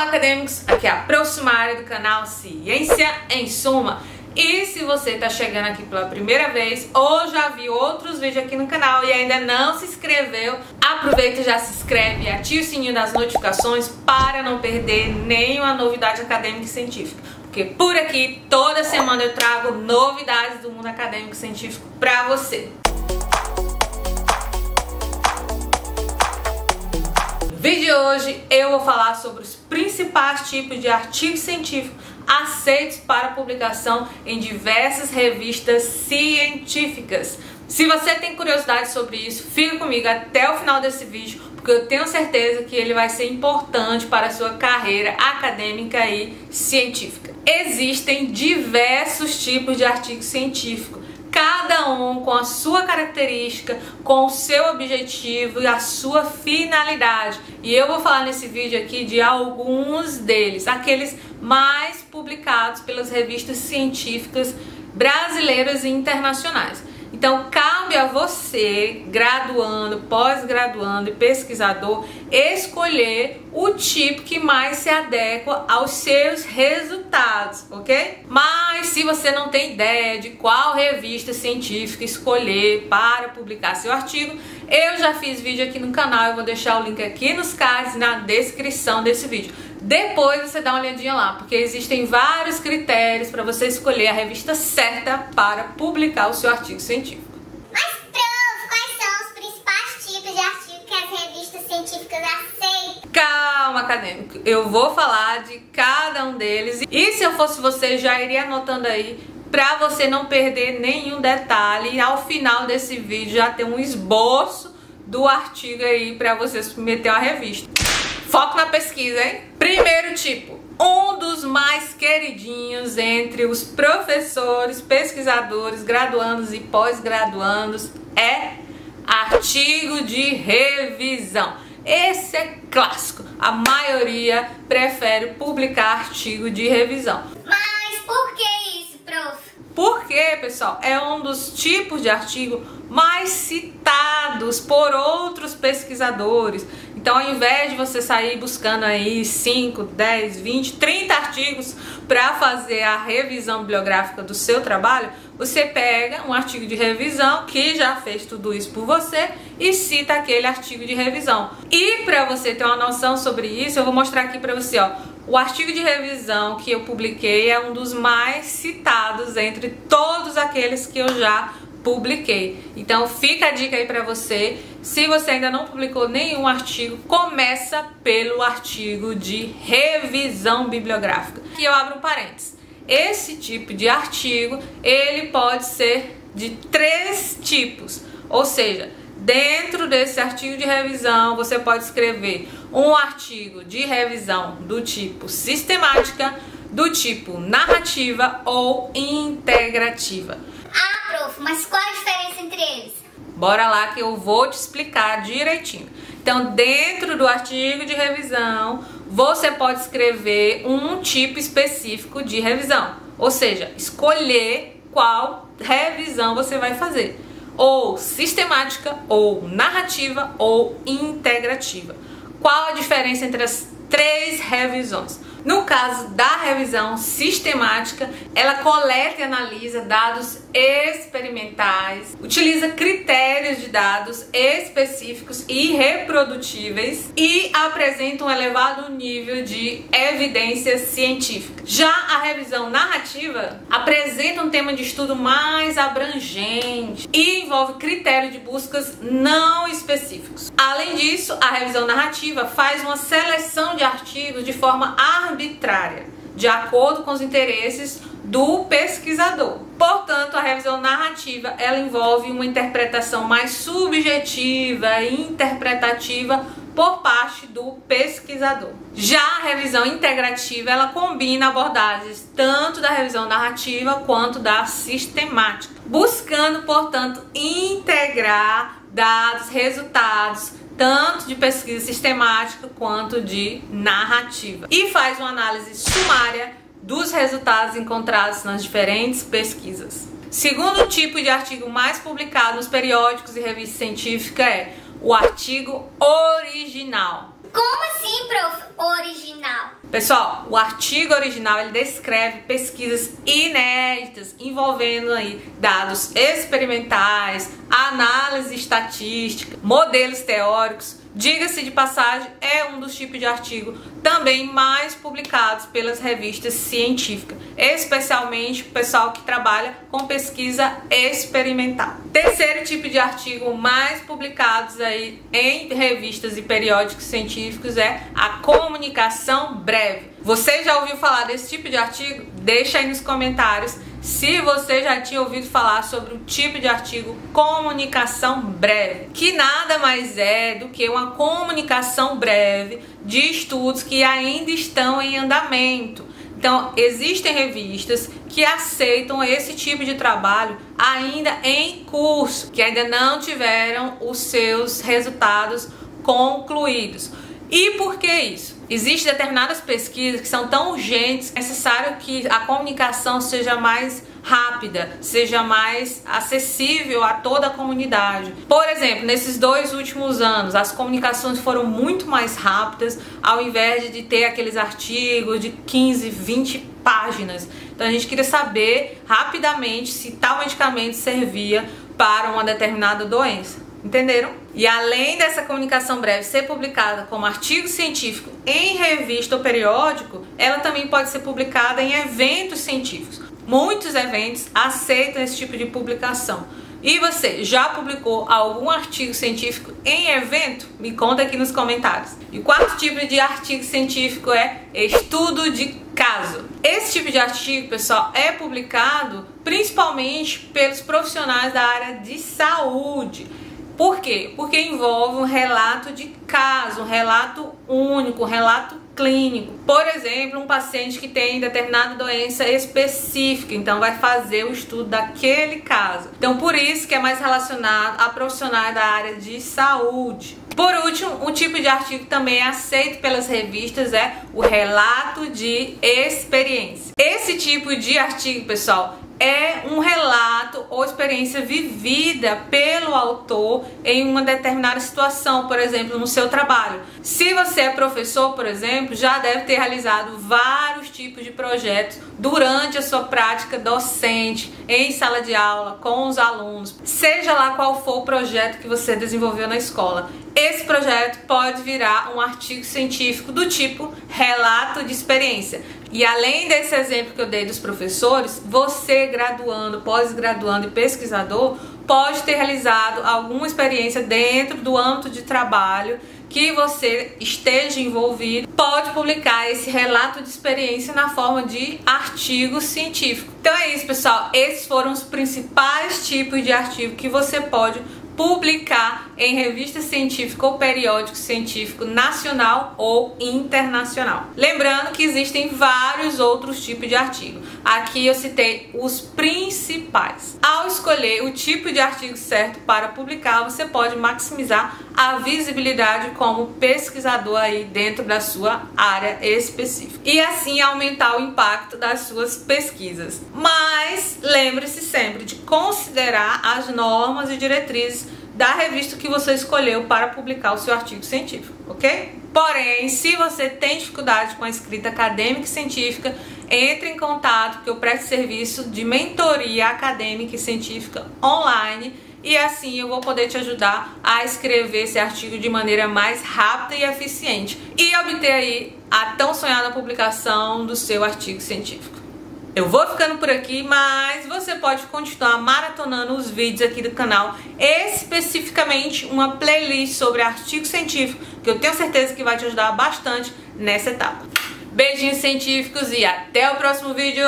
Olá, acadêmicos! Aqui é a Prof. Sumária do canal Ciência em Suma. E se você está chegando aqui pela primeira vez ou já viu outros vídeos aqui no canal e ainda não se inscreveu, aproveita e já se inscreve e ativa o sininho das notificações para não perder nenhuma novidade acadêmica e científica. Porque por aqui, toda semana eu trago novidades do mundo acadêmico e científico para você. No vídeo de hoje eu vou falar sobre os principais tipos de artigos científicos aceitos para publicação em diversas revistas científicas. Se você tem curiosidade sobre isso, fica comigo até o final desse vídeo, porque eu tenho certeza que ele vai ser importante para a sua carreira acadêmica e científica. Existem diversos tipos de artigos científicos, cada um com a sua característica, com o seu objetivo e a sua finalidade. E eu vou falar nesse vídeo aqui de alguns deles, aqueles mais publicados pelas revistas científicas brasileiras e internacionais. Então, cabe a você, graduando, pós-graduando e pesquisador, escolher o tipo que mais se adequa aos seus resultados, ok? Mas se você não tem ideia de qual revista científica escolher para publicar seu artigo, eu já fiz vídeo aqui no canal, eu vou deixar o link aqui nos cards e na descrição desse vídeo. Depois você dá uma olhadinha lá, porque existem vários critérios para você escolher a revista certa para publicar o seu artigo científico. Mas, Prof, quais são os principais tipos de artigo que as revistas científicas aceitam? Calma, acadêmico, eu vou falar de cada um deles. E se eu fosse você, já iria anotando aí, para você não perder nenhum detalhe. E ao final desse vídeo já tem um esboço do artigo aí para você submeter a revista. Foco na pesquisa, hein? Primeiro tipo, um dos mais queridinhos entre os professores, pesquisadores, graduandos e pós-graduandos é artigo de revisão. Esse é clássico. A maioria prefere publicar artigo de revisão. Mas por que isso, Prof? Porque, pessoal, é um dos tipos de artigo mais citados por outros pesquisadores. Então, ao invés de você sair buscando aí 5, 10, 20, 30 artigos para fazer a revisão bibliográfica do seu trabalho, você pega um artigo de revisão que já fez tudo isso por você e cita aquele artigo de revisão. E para você ter uma noção sobre isso, eu vou mostrar aqui para você, ó. O artigo de revisão que eu publiquei é um dos mais citados entre todos aqueles que eu já publiquei. Então fica a dica aí pra você. Se você ainda não publicou nenhum artigo, começa pelo artigo de revisão bibliográfica. Aqui eu abro um parênteses. Esse tipo de artigo, ele pode ser de 3 tipos. Ou seja, dentro desse artigo de revisão, você pode escrever um artigo de revisão do tipo sistemática, do tipo narrativa ou integrativa. Ah, Prof, mas qual a diferença entre eles? Bora lá que eu vou te explicar direitinho. Então, dentro do artigo de revisão, você pode escrever um tipo específico de revisão. Ou seja, escolher qual revisão você vai fazer. Ou sistemática, ou narrativa, ou integrativa. Qual a diferença entre as 3 revisões? No caso da revisão sistemática, ela coleta e analisa dados experimentais, utiliza critérios de dados específicos e reprodutíveis e apresenta um elevado nível de evidência científica. Já a revisão narrativa apresenta um tema de estudo mais abrangente e envolve critérios de buscas não específicos. Além disso, a revisão narrativa faz uma seleção de artigos de forma arbitrária, de acordo com os interesses do pesquisador. Portanto, a revisão narrativa, ela envolve uma interpretação mais subjetiva e interpretativa por parte do pesquisador. Já a revisão integrativa, ela combina abordagens tanto da revisão narrativa quanto da sistemática, buscando, portanto, integrar dados, resultados, tanto de pesquisa sistemática quanto de narrativa. E faz uma análise sumária dos resultados encontrados nas diferentes pesquisas. Segundo tipo de artigo mais publicado nos periódicos e revistas científicas é o artigo original. Como assim, prof? Original? Pessoal, o artigo original ele descreve pesquisas inéditas envolvendo aí dados experimentais, análise estatística, modelos teóricos. Diga-se de passagem, é um dos tipos de artigo também mais publicados pelas revistas científicas, especialmente o pessoal que trabalha com pesquisa experimental. Terceiro tipo de artigo mais publicados aí em revistas e periódicos científicos é a comunicação breve. Você já ouviu falar desse tipo de artigo? Deixa aí nos comentários se você já tinha ouvido falar sobre o tipo de artigo comunicação breve, que nada mais é do que uma comunicação breve de estudos que ainda estão em andamento. Então, existem revistas que aceitam esse tipo de trabalho ainda em curso, que ainda não tiveram os seus resultados concluídos. E por que isso? Existem determinadas pesquisas que são tão urgentes, é necessário que a comunicação seja mais rápida, seja mais acessível a toda a comunidade. Por exemplo, nesses 2 últimos anos, as comunicações foram muito mais rápidas, ao invés de ter aqueles artigos de 15, 20 páginas. Então a gente queria saber rapidamente se tal medicamento servia para uma determinada doença. Entenderam? E além dessa comunicação breve ser publicada como artigo científico em revista ou periódico, ela também pode ser publicada em eventos científicos. Muitos eventos aceitam esse tipo de publicação. E você já publicou algum artigo científico em evento? Me conta aqui nos comentários. E o quarto tipo de artigo científico é estudo de caso. Esse tipo de artigo, pessoal, é publicado principalmente pelos profissionais da área de saúde. Por quê? Porque envolve um relato de caso, um relato único, um relato clínico. Por exemplo, um paciente que tem determinada doença específica, então vai fazer o estudo daquele caso. Então, por isso que é mais relacionado a profissionais da área de saúde. Por último, um tipo de artigo que também é aceito pelas revistas é o relato de experiência. Esse tipo de artigo, pessoal, é um relato ou experiência vivida pelo autor em uma determinada situação, por exemplo, no seu trabalho. Se você é professor, por exemplo, já deve ter realizado vários tipos de projetos durante a sua prática docente, em sala de aula, com os alunos, seja lá qual for o projeto que você desenvolveu na escola. Esse projeto pode virar um artigo científico do tipo relato de experiência. E além desse exemplo que eu dei dos professores, você, graduando, pós-graduando e pesquisador, pode ter realizado alguma experiência dentro do âmbito de trabalho que você esteja envolvido, pode publicar esse relato de experiência na forma de artigo científico. Então é isso, pessoal. Esses foram os principais tipos de artigo que você pode publicar em revista científica ou periódico científico nacional ou internacional. Lembrando que existem vários outros tipos de artigo. Aqui eu citei os principais. Ao escolher o tipo de artigo certo para publicar, você pode maximizar a visibilidade como pesquisador aí dentro da sua área específica e assim aumentar o impacto das suas pesquisas. Mas lembre-se sempre de considerar as normas e diretrizes da revista que você escolheu para publicar o seu artigo científico, ok? Porém, se você tem dificuldade com a escrita acadêmica e científica, entre em contato, porque eu presto serviço de mentoria acadêmica e científica online e assim eu vou poder te ajudar a escrever esse artigo de maneira mais rápida e eficiente e obter aí a tão sonhada publicação do seu artigo científico. Eu vou ficando por aqui, mas você pode continuar maratonando os vídeos aqui do canal, especificamente uma playlist sobre artigo científico, que eu tenho certeza que vai te ajudar bastante nessa etapa. Beijinhos científicos e até o próximo vídeo!